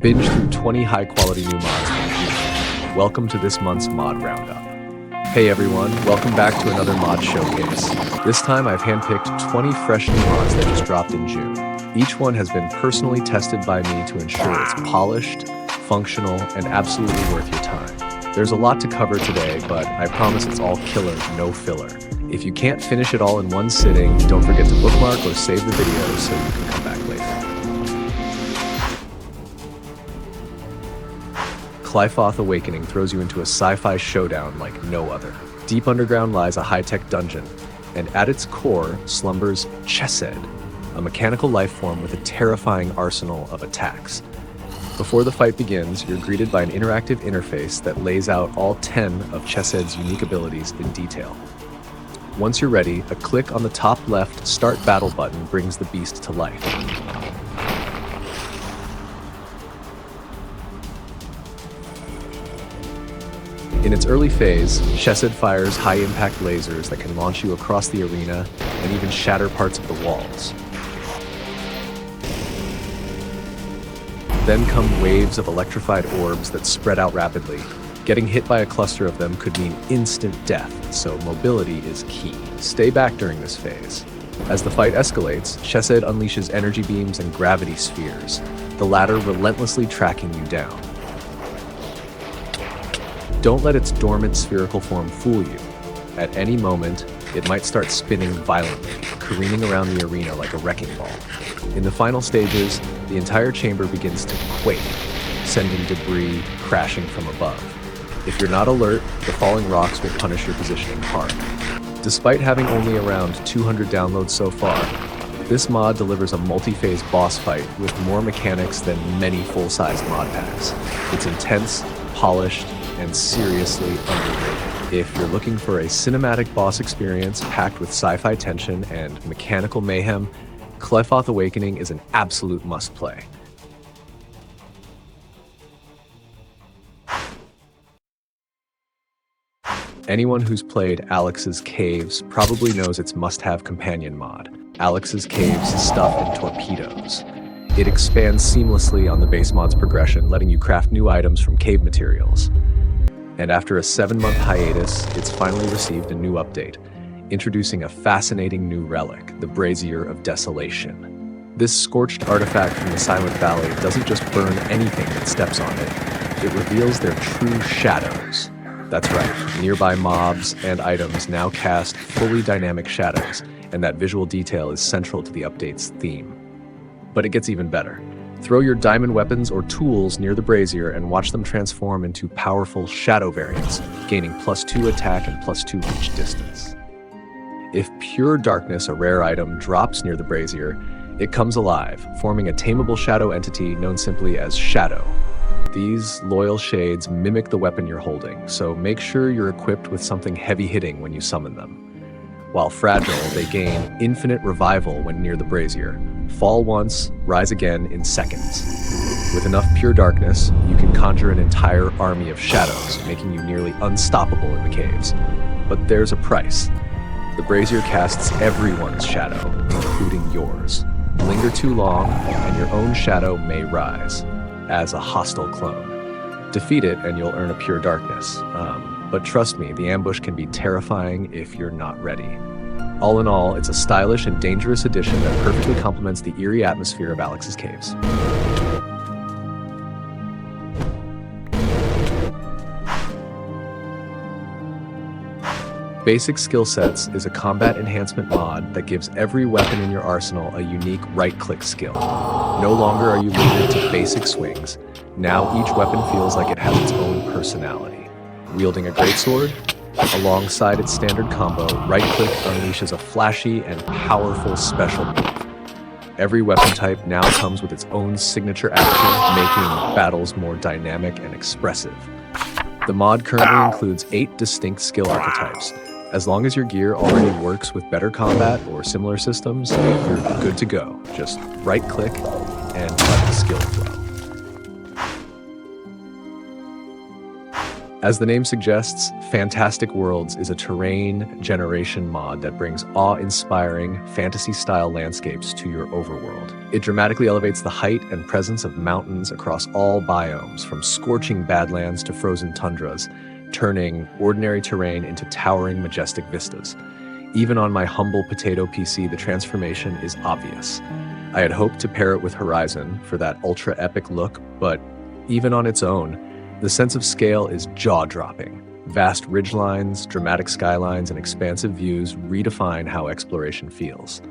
Binge through 20 high-quality new mods from Qliphoth. Welcome to this month's mod roundup. Hey everyone, welcome back to another mod showcase. This time I've handpicked 20 fresh new mods that just dropped in June. Each one has been personally tested by me to ensure it's polished, functional, and absolutely worth your time. There's a lot to cover today, but I promise it's all killer, no filler. If you can't finish it all in one sitting, don't forget to bookmark or save the video so you can come back later. Qliphoth Awakening throws you into a sci-fi showdown like no other. Deep underground lies a high-tech dungeon, and at its core slumbers TaCZ, a mechanical life form with a terrifying arsenal of attacks. Before the fight begins, you're greeted by an interactive interface that lays out all 10 of TaCZ's unique abilities in detail. Once you're ready, a click on the top left Start Battle button brings the beast to life. In its early phase, TaCZ fires high-impact lasers that can launch you across the arena and even shatter parts of the walls. Then come waves of electrified orbs that spread out rapidly. Getting hit by a cluster of them could mean instant death, so mobility is key. Stay back during this phase. As the fight escalates, TaCZ unleashes energy beams and gravity spheres, the latter relentlessly tracking you down. Don't let its dormant spherical form fool you. At any moment, it might start spinning violently, careening around the arena like a wrecking ball. In the final stages, the entire chamber begins to quake, sending debris crashing from above. If you're not alert, the falling rocks will punish your positioning hard. Despite having only around 200 downloads so far, this mod delivers a multi-phase boss fight with more mechanics than many full-size mod packs. It's intense, polished, and seriously underrated. If you're looking for a cinematic boss experience packed with sci-fi tension and mechanical mayhem, Qliphoth Awakening is an absolute must-play. Anyone who's played Alex's Caves probably knows its must-have companion mod, Alex's Caves Stuff and Torpedoes. It expands seamlessly on the base mod's progression, letting you craft new items from cave materials. And after a 7-month hiatus, it's finally received a new update, introducing a fascinating new relic, the Brazier of Desolation. This scorched artifact from the Silent Valley doesn't just burn anything that steps on it, it reveals their true shadows. That's right, nearby mobs and items now cast fully dynamic shadows, and that visual detail is central to the update's theme. But it gets even better. Throw your diamond weapons or tools near the brazier and watch them transform into powerful shadow variants, gaining +2 attack and +2 reach distance. If Pure Darkness, a rare item, drops near the brazier, it comes alive, forming a tameable shadow entity known simply as Shadow. These loyal shades mimic the weapon you're holding, so make sure you're equipped with something heavy-hitting when you summon them. While fragile, they gain infinite revival when near the brazier. Fall once, rise again in seconds. With enough Pure Darkness, you can conjure an entire army of shadows, making you nearly unstoppable in the caves. But there's a price. The brazier casts everyone's shadow, including yours. Linger too long, and your own shadow may rise, as a hostile clone. Defeat it and you'll earn a Pure Darkness. But trust me, the ambush can be terrifying if you're not ready. All in all, it's a stylish and dangerous addition that perfectly complements the eerie atmosphere of Alex's Caves. Basic Skill Sets is a combat enhancement mod that gives every weapon in your arsenal a unique right-click skill. No longer are you limited to basic swings. Now each weapon feels like it has its own personality. Wielding a greatsword, alongside its standard combo, right-click unleashes a flashy and powerful special move. Every weapon type now comes with its own signature action, making battles more dynamic and expressive. The mod currently includes 8 distinct skill archetypes. As long as your gear already works with better combat or similar systems, you're good to go. Just right-click and let the skill flow. As the name suggests, Fantastic Worlds is a terrain generation mod that brings awe-inspiring, fantasy-style landscapes to your overworld. It dramatically elevates the height and presence of mountains across all biomes, from scorching badlands to frozen tundras, turning ordinary terrain into towering, majestic vistas. Even on my humble potato PC, the transformation is obvious. I had hoped to pair it with Horizon for that ultra-epic look, but even on its own, the sense of scale is jaw-dropping. Vast ridgelines, dramatic skylines, and expansive views redefine how exploration feels.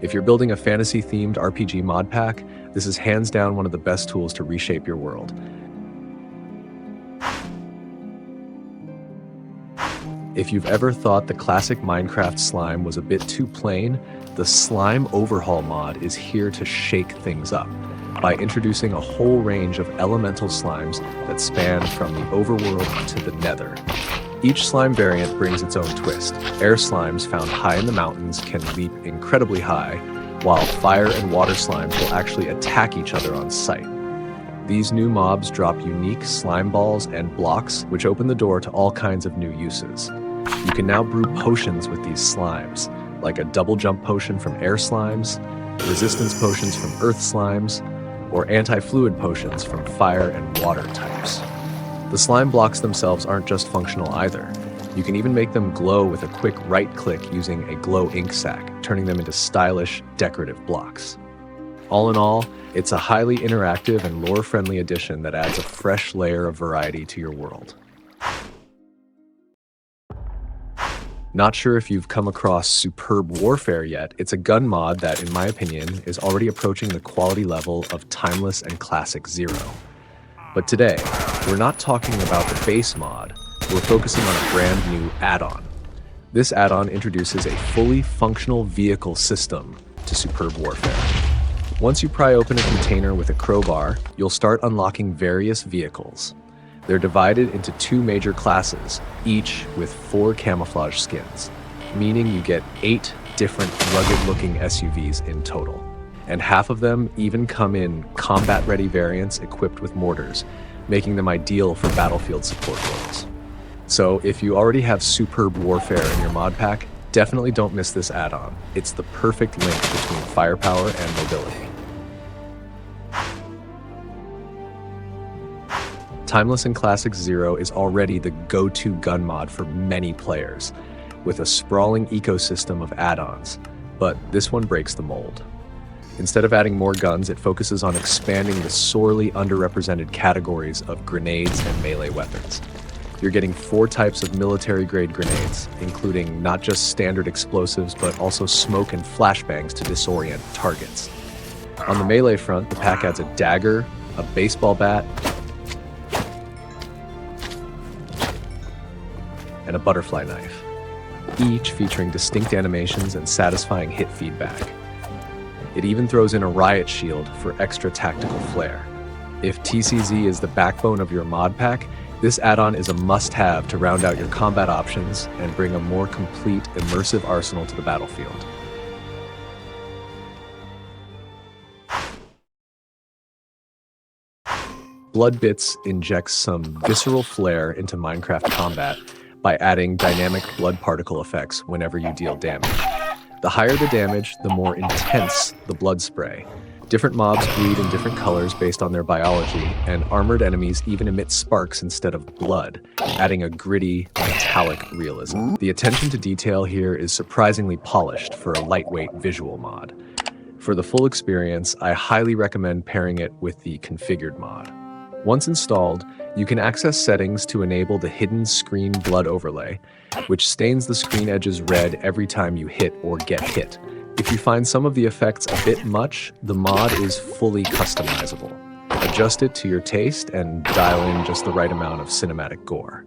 If you're building a fantasy-themed RPG mod pack, this is hands down one of the best tools to reshape your world. If you've ever thought the classic Minecraft slime was a bit too plain, the Slime Overhaul mod is here to shake things up by introducing a whole range of elemental slimes that span from the overworld to the nether. Each slime variant brings its own twist. Air slimes found high in the mountains can leap incredibly high, while fire and water slimes will actually attack each other on sight. These new mobs drop unique slime balls and blocks, which open the door to all kinds of new uses. You can now brew potions with these slimes, like a double jump potion from air slimes, resistance potions from earth slimes, or anti-fluid potions from fire and water types. The slime blocks themselves aren't just functional either. You can even make them glow with a quick right-click using a glow ink sac, turning them into stylish, decorative blocks. All in all, it's a highly interactive and lore-friendly addition that adds a fresh layer of variety to your world. Not sure if you've come across Superb Warfare yet. It's a gun mod that, in my opinion, is already approaching the quality level of Timeless and Classic Zero. But today, we're not talking about the base mod, we're focusing on a brand new add-on. This add-on introduces a fully functional vehicle system to Superb Warfare. Once you pry open a container with a crowbar, you'll start unlocking various vehicles. They're divided into two major classes, each with 4 camouflage skins, meaning you get 8 different rugged-looking SUVs in total. And half of them even come in combat-ready variants equipped with mortars, making them ideal for battlefield support roles. So if you already have Superb Warfare in your mod pack, definitely don't miss this add-on. It's the perfect link between firepower and mobility. Timeless and Classic Zero is already the go-to gun mod for many players, with a sprawling ecosystem of add-ons, but this one breaks the mold. Instead of adding more guns, it focuses on expanding the sorely underrepresented categories of grenades and melee weapons. You're getting 4 types of military-grade grenades, including not just standard explosives, but also smoke and flashbangs to disorient targets. On the melee front, the pack adds a dagger, a baseball bat, and a butterfly knife, each featuring distinct animations and satisfying hit feedback. It even throws in a riot shield for extra tactical flair. If TaCZ is the backbone of your mod pack, this add-on is a must-have to round out your combat options and bring a more complete, immersive arsenal to the battlefield. Bloodbits injects some visceral flair into Minecraft combat by adding dynamic blood particle effects whenever you deal damage. The higher the damage, the more intense the blood spray. Different mobs bleed in different colors based on their biology, and armored enemies even emit sparks instead of blood, adding a gritty, metallic realism. The attention to detail here is surprisingly polished for a lightweight visual mod. For the full experience, I highly recommend pairing it with the configured mod. Once installed, you can access settings to enable the hidden screen blood overlay, which stains the screen edges red every time you hit or get hit. If you find some of the effects a bit much, the mod is fully customizable. Adjust it to your taste and dial in just the right amount of cinematic gore.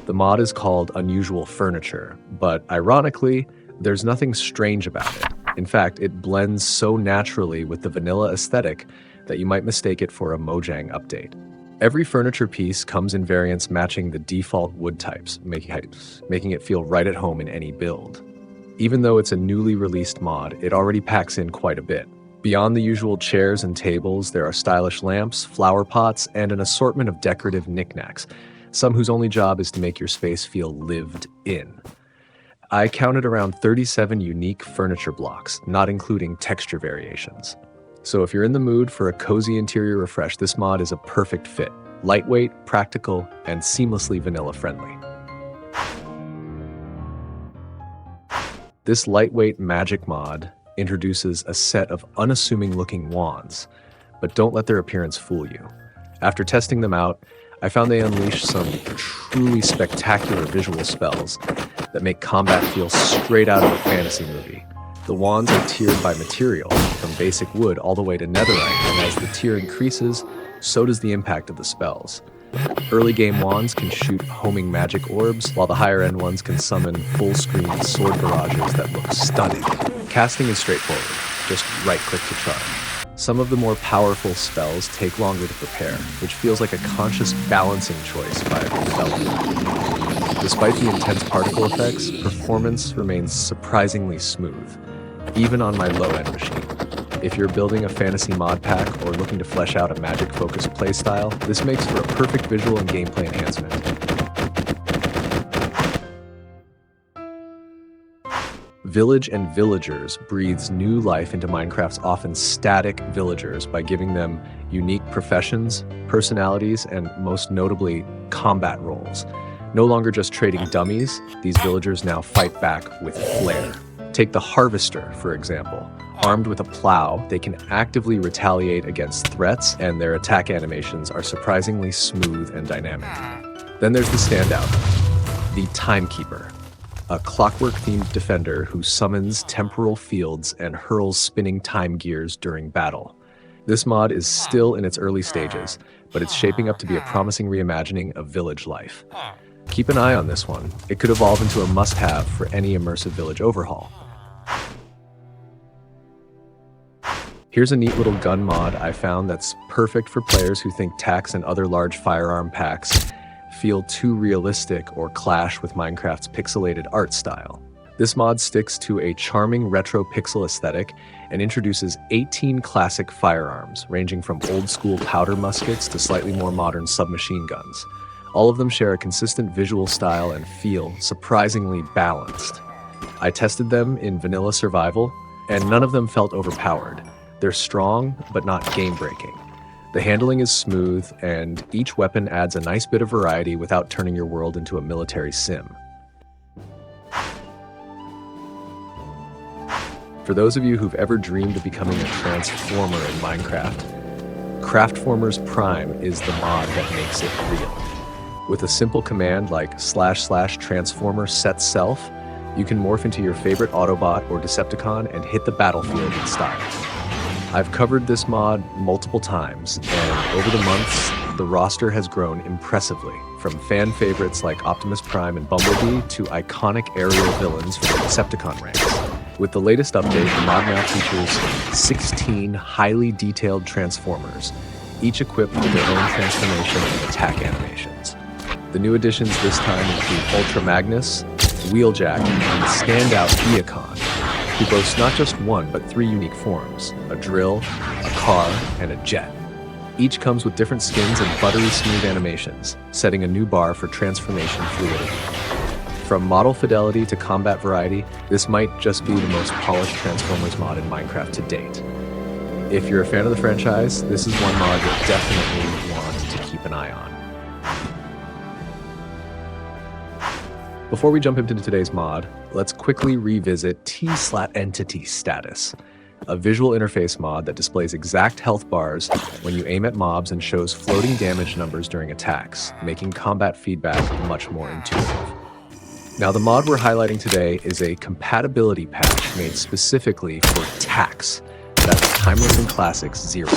The mod is called Unusual Furniture, but ironically, there's nothing strange about it. In fact, it blends so naturally with the vanilla aesthetic that you might mistake it for a Mojang update. Every furniture piece comes in variants matching the default wood types, making it feel right at home in any build. Even though it's a newly released mod, it already packs in quite a bit. Beyond the usual chairs and tables, there are stylish lamps, flower pots, and an assortment of decorative knickknacks, some whose only job is to make your space feel lived in. I counted around 37 unique furniture blocks, not including texture variations. So if you're in the mood for a cozy interior refresh, this mod is a perfect fit. Lightweight, practical, and seamlessly vanilla-friendly. This lightweight magic mod introduces a set of unassuming-looking wands, but don't let their appearance fool you. After testing them out, I found they unleash some truly spectacular visual spells that make combat feel straight out of a fantasy movie. The wands are tiered by material, from basic wood all the way to netherite, and as the tier increases, so does the impact of the spells. Early game wands can shoot homing magic orbs, while the higher end ones can summon full-screen sword barrages that look stunning. Casting is straightforward, just right-click to charge. Some of the more powerful spells take longer to prepare, which feels like a conscious balancing choice by the developer. Despite the intense particle effects, performance remains surprisingly smooth, even on my low-end machine. If you're building a fantasy mod pack or looking to flesh out a magic-focused playstyle, this makes for a perfect visual and gameplay enhancement. Village and Villagers breathes new life into Minecraft's often static villagers by giving them unique professions, personalities, and most notably, combat roles. No longer just trading dummies, these villagers now fight back with flair. Take the Harvester, for example. Armed with a plow, they can actively retaliate against threats, and their attack animations are surprisingly smooth and dynamic. Then there's the standout, the Timekeeper, a clockwork-themed defender who summons temporal fields and hurls spinning time gears during battle. This mod is still in its early stages, but it's shaping up to be a promising reimagining of village life. Keep an eye on this one. It could evolve into a must-have for any immersive village overhaul. Here's a neat little gun mod I found that's perfect for players who think TaCZ and other large firearm packs feel too realistic or clash with Minecraft's pixelated art style. This mod sticks to a charming retro pixel aesthetic and introduces 18 classic firearms, ranging from old-school powder muskets to slightly more modern submachine guns. All of them share a consistent visual style and feel surprisingly balanced. I tested them in vanilla survival, and none of them felt overpowered. They're strong, but not game-breaking. The handling is smooth, and each weapon adds a nice bit of variety without turning your world into a military sim. For those of you who've ever dreamed of becoming a transformer in Minecraft, Craftformers Prime is the mod that makes it real. With a simple command like //transformer set self, you can morph into your favorite Autobot or Decepticon and hit the battlefield in style. I've covered this mod multiple times, and over the months, the roster has grown impressively, from fan favorites like Optimus Prime and Bumblebee to iconic aerial villains from the Decepticon ranks. With the latest update, the mod now features 16 highly detailed Transformers, each equipped with their own transformation and attack animations. The new additions this time include Ultra Magnus, Wheeljack, and standout Eacon, who boasts not just one, but 3 unique forms: a drill, a car, and a jet. Each comes with different skins and buttery smooth animations, setting a new bar for transformation fluidity. From model fidelity to combat variety, this might just be the most polished Transformers mod in Minecraft to date. If you're a fan of the franchise, this is one mod you'll definitely want to keep an eye on. Before we jump into today's mod, let's quickly revisit T/Entity Status, a visual interface mod that displays exact health bars when you aim at mobs and shows floating damage numbers during attacks, making combat feedback much more intuitive. Now, the mod we're highlighting today is a compatibility patch made specifically for TaCZ, that's Timeless and Classics 0.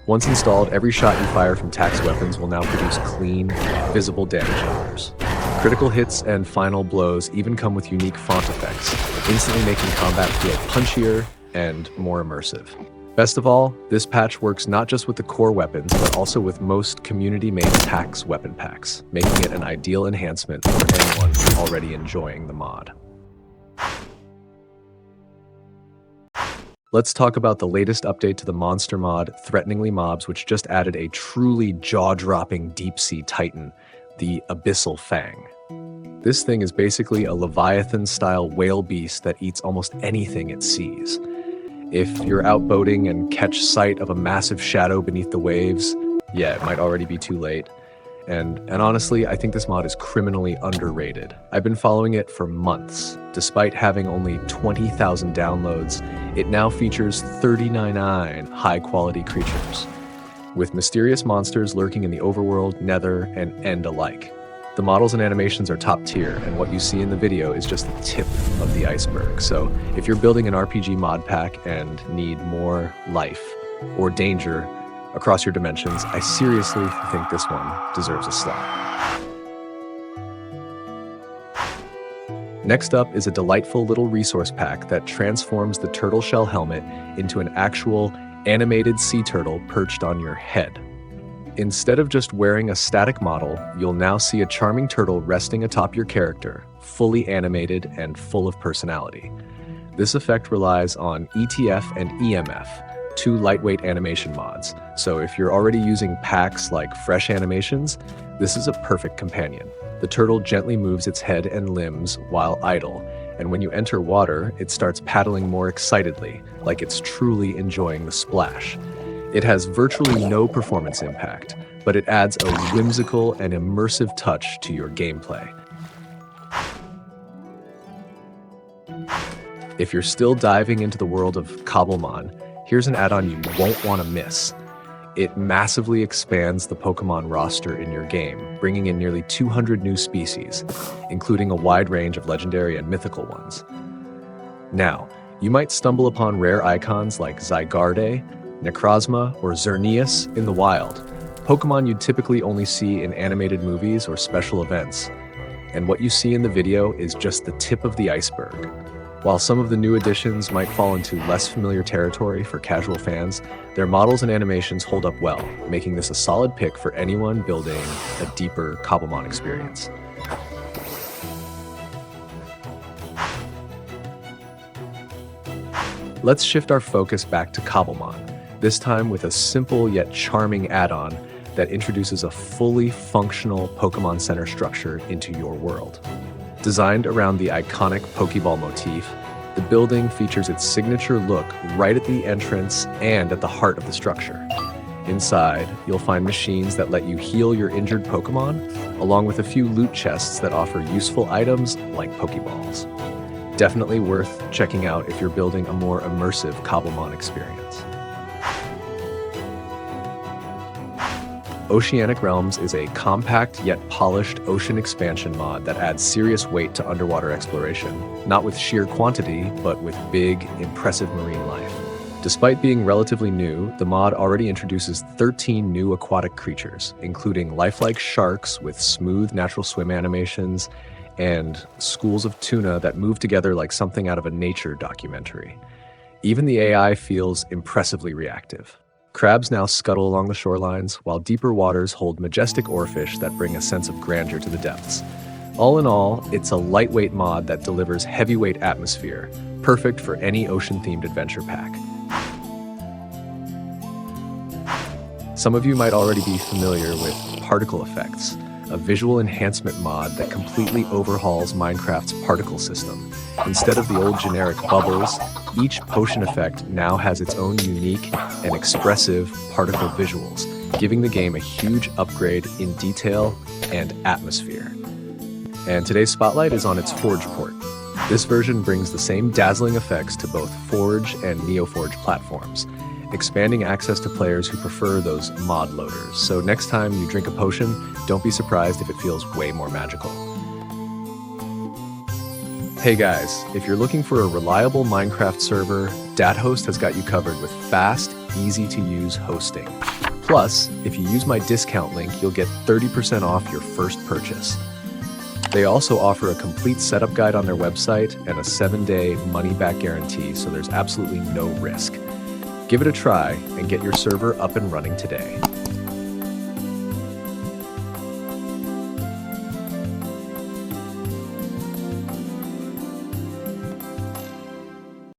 Once installed, every shot you fire from TaCZ weapons will now produce clean, visible damage numbers. Critical hits and final blows even come with unique font effects, instantly making combat feel punchier and more immersive. Best of all, this patch works not just with the core weapons, but also with most community-made TaCZ weapon packs, making it an ideal enhancement for anyone already enjoying the mod. Let's talk about the latest update to the monster mod, Threateningly Mobs, which just added a truly jaw-dropping deep-sea titan, the Abyssal Fang. This thing is basically a Leviathan-style whale beast that eats almost anything it sees. If you're out boating and catch sight of a massive shadow beneath the waves, yeah, it might already be too late. And honestly, I think this mod is criminally underrated. I've been following it for months. Despite having only 20,000 downloads, it now features 39 high-quality creatures, with mysterious monsters lurking in the overworld, nether, and end alike. The models and animations are top tier, and what you see in the video is just the tip of the iceberg. So if you're building an RPG mod pack and need more life or danger across your dimensions, I seriously think this one deserves a slot. Next up is a delightful little resource pack that transforms the turtle shell helmet into an actual animated sea turtle perched on your head. Instead of just wearing a static model, you'll now see a charming turtle resting atop your character, fully animated and full of personality. This effect relies on ETF and EMF, two lightweight animation mods. So if you're already using packs like Fresh Animations, this is a perfect companion. The turtle gently moves its head and limbs while idle, and when you enter water, it starts paddling more excitedly, like it's truly enjoying the splash. It has virtually no performance impact, but it adds a whimsical and immersive touch to your gameplay. If you're still diving into the world of Cobblemon, here's an add-on you won't want to miss. It massively expands the Pokemon roster in your game, bringing in nearly 200 new species, including a wide range of legendary and mythical ones. Now, you might stumble upon rare icons like Zygarde, Necrozma, or Xerneas in the wild, Pokemon you'd typically only see in animated movies or special events. And what you see in the video is just the tip of the iceberg. While some of the new additions might fall into less familiar territory for casual fans, their models and animations hold up well, making this a solid pick for anyone building a deeper Cobblemon experience. Let's shift our focus back to Cobblemon, this time with a simple yet charming add-on that introduces a fully functional Pokemon Center structure into your world. Designed around the iconic Pokeball motif, the building features its signature look right at the entrance and at the heart of the structure. Inside, you'll find machines that let you heal your injured Pokemon, along with a few loot chests that offer useful items like Pokeballs. Definitely worth checking out if you're building a more immersive Cobblemon experience. Oceanic Realms is a compact yet polished ocean expansion mod that adds serious weight to underwater exploration, not with sheer quantity, but with big, impressive marine life. Despite being relatively new, the mod already introduces 13 new aquatic creatures, including lifelike sharks with smooth natural swim animations and schools of tuna that move together like something out of a nature documentary. Even the AI feels impressively reactive. Crabs now scuttle along the shorelines, while deeper waters hold majestic oarfish that bring a sense of grandeur to the depths. All in all, it's a lightweight mod that delivers heavyweight atmosphere, perfect for any ocean-themed adventure pack. Some of you might already be familiar with Particle Effects, a visual enhancement mod that completely overhauls Minecraft's particle system. Instead of the old generic bubbles, each potion effect now has its own unique and expressive particle visuals, giving the game a huge upgrade in detail and atmosphere. And today's spotlight is on its Forge port. This version brings the same dazzling effects to both Forge and Neoforge platforms, expanding access to players who prefer those mod loaders. So next time you drink a potion, don't be surprised if it feels way more magical. Hey guys, if you're looking for a reliable Minecraft server, DatHost has got you covered with fast, easy-to-use hosting. Plus, if you use my discount link, you'll get 30% off your first purchase. They also offer a complete setup guide on their website and a 7-day money-back guarantee, so there's absolutely no risk. Give it a try and get your server up and running today.